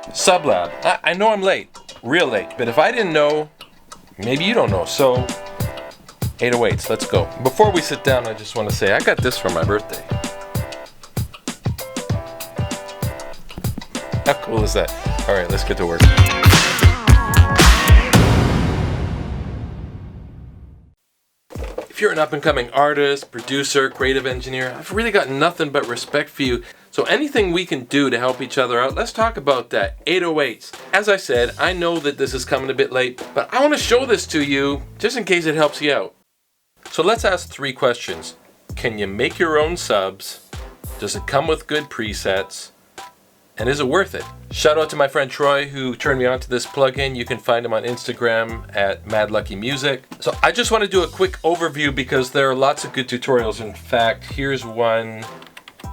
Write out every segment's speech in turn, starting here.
SubLab. I know I'm late, real late, but if I didn't know, maybe you don't know. So 808s, let's go. Before we sit down, I just want to say I got this for my birthday. How cool is that? All right, let's get to work. If you're an up-and-coming artist, producer, creative engineer, I've really got nothing but respect for you. So anything we can do to help each other out, let's talk about that. 808s. As I said, I know that this is coming a bit late, but I want to show this to you just in case it helps you out. So let's ask 3 questions. Can you make your own subs? Does it come with good presets? And is it worth it? Shout out to my friend Troy who turned me on to this plugin. You can find him on Instagram at MadLuckyMusic. So I just want to do a quick overview because there are lots of good tutorials. In fact, here's one.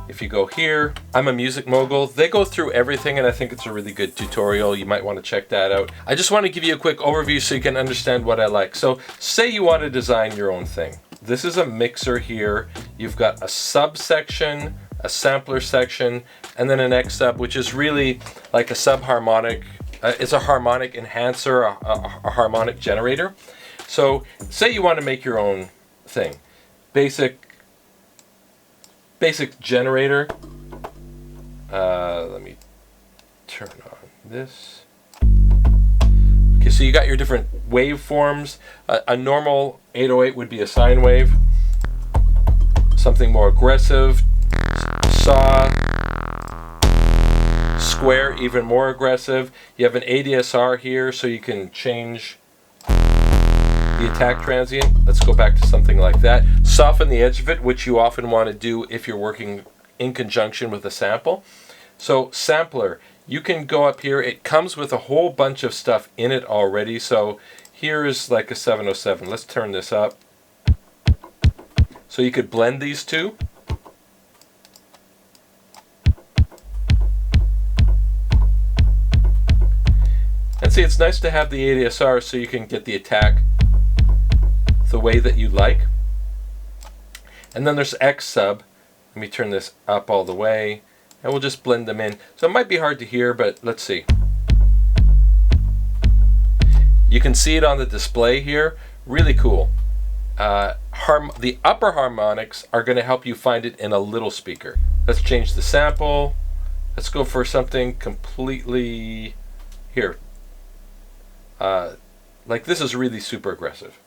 If you go here, I'm a music mogul. They go through everything and I think it's a really good tutorial. You might want to check that out. I just want to give you a quick overview so you can understand what I like. So say you want to design your own thing. This is a mixer here. You've got a sub section, a sampler section, and then an X sub, which is really like a subharmonic. It's a harmonic enhancer, a harmonic generator. So say you want to make your own thing. Basic generator. Let me turn on this. Okay, so you got your different waveforms. A normal 808 would be a sine wave. Something more aggressive. Saw. Square, even more aggressive. You have an ADSR here, so you can change the attack transient. Let's go back to something like that. Soften the edge of it, which you often want to do if you're working in conjunction with a sample. So sampler, you can go up here. It comes with a whole bunch of stuff in it already. So here is like a 707. Let's turn this up. So you could blend these two. And see, it's nice to have the ADSR so you can get the attack the way that you like. And then there's X sub. Let me turn this up all the way and we'll just blend them in. So it might be hard to hear, but let's see. You can see it on the display here. Really cool. The upper harmonics are going to help you find it in a little speaker. Let's change the sample. Let's go for something completely here. Like this is really super aggressive.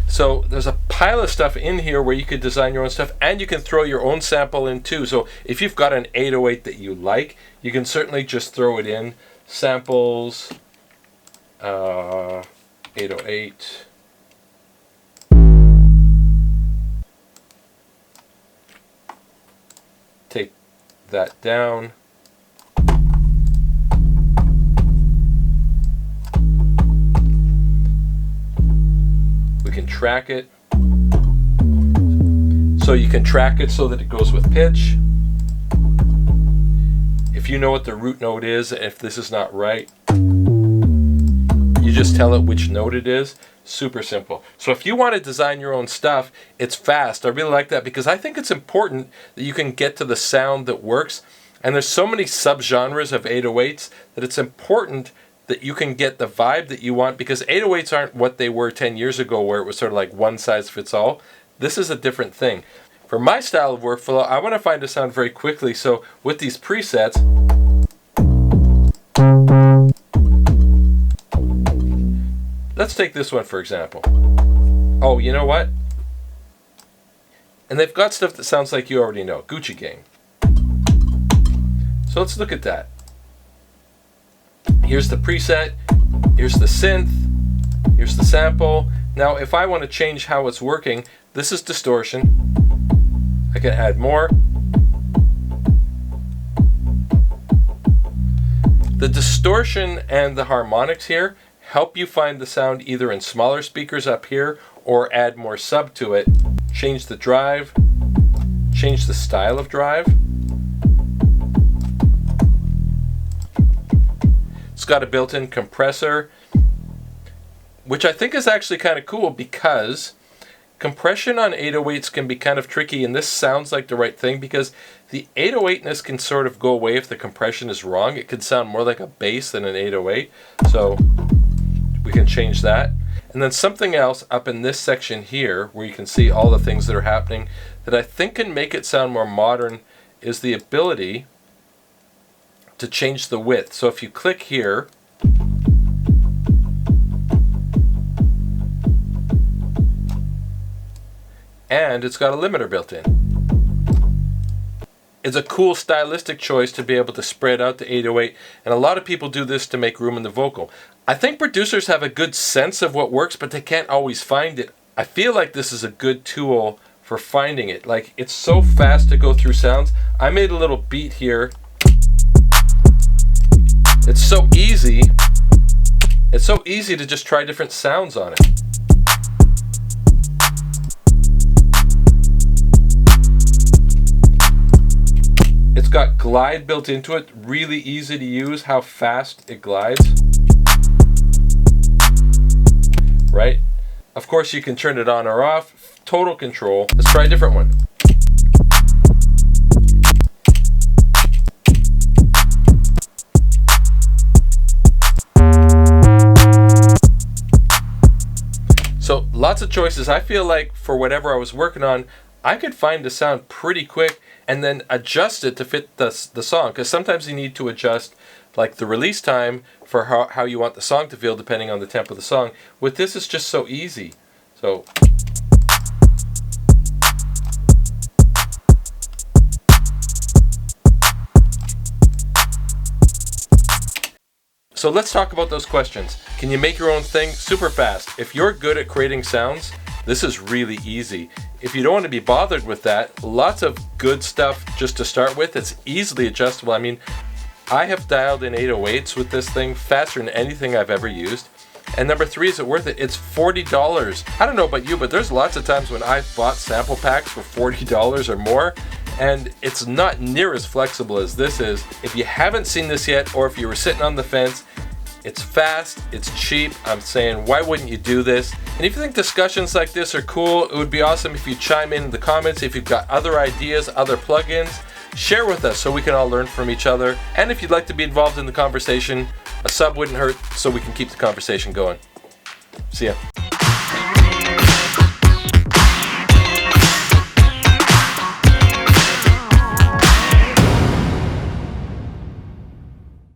So there's a pile of stuff in here where you could design your own stuff and you can throw your own sample in too. So if you've got an 808 that you like, you can certainly just throw it in. Samples, 808. Take that down. We can track it. So you can track it so that it goes with pitch. If you know what the root note is, if this is not right, you just tell it which note it is. Super simple. So if you want to design your own stuff, it's fast. I really like that because I think it's important that you can get to the sound that works. And there's so many subgenres of 808s that it's important that you can get the vibe that you want, because 808s aren't what they were 10 years ago where it was sort of like one size fits all. This is a different thing. For my style of workflow, I want to find a sound very quickly. So with these presets, let's take this one for example. Oh, you know what? And they've got stuff that sounds like you already know. Gucci Gang. So let's look at that. Here's the preset, here's the synth, here's the sample. Now if I want to change how it's working, this is distortion. I can add more. The distortion and the harmonics here help you find the sound either in smaller speakers up here or add more sub to it. Change the drive, change the style of drive. It's got a built-in compressor, which I think is actually kind of cool because compression on 808s can be kind of tricky, and this sounds like the right thing because the 808ness can sort of go away if the compression is wrong. It could sound more like a bass than an 808, so we can change that. And then something else up in this section here, where you can see all the things that are happening, that I think can make it sound more modern, is the ability to change the width. So if you click here, and it's got a limiter built in. It's a cool stylistic choice to be able to spread out the 808, and a lot of people do this to make room in the vocal. I think producers have a good sense of what works, but they can't always find it. I feel like this is a good tool for finding it. Like, it's so fast to go through sounds. I made a little beat here. It's so easy. It's so easy to just try different sounds on it. It's got glide built into it, really easy to use how fast it glides. Right? Of course you can turn it on or off, total control. Let's try a different one. So lots of choices. I feel like for whatever I was working on, I could find the sound pretty quick and then adjust it to fit the song, because sometimes you need to adjust like the release time for how you want the song to feel depending on the tempo of the song. With this, it's just so easy. So let's talk about those questions. Can you make your own thing super fast? If you're good at creating sounds, this is really easy. If you don't want to be bothered with that, lots of good stuff just to start with. It's easily adjustable. I mean, I have dialed in 808s with this thing faster than anything I've ever used. And number three, is it worth it? It's $40. I don't know about you, but there's lots of times when I've bought sample packs for $40 or more, and it's not near as flexible as this is. If you haven't seen this yet, or if you were sitting on the fence, it's fast, it's cheap. I'm saying, why wouldn't you do this? And if you think discussions like this are cool, it would be awesome if you chime in the comments. If you've got other ideas, other plugins, share with us so we can all learn from each other. And if you'd like to be involved in the conversation, a sub wouldn't hurt, so we can keep the conversation going. See ya.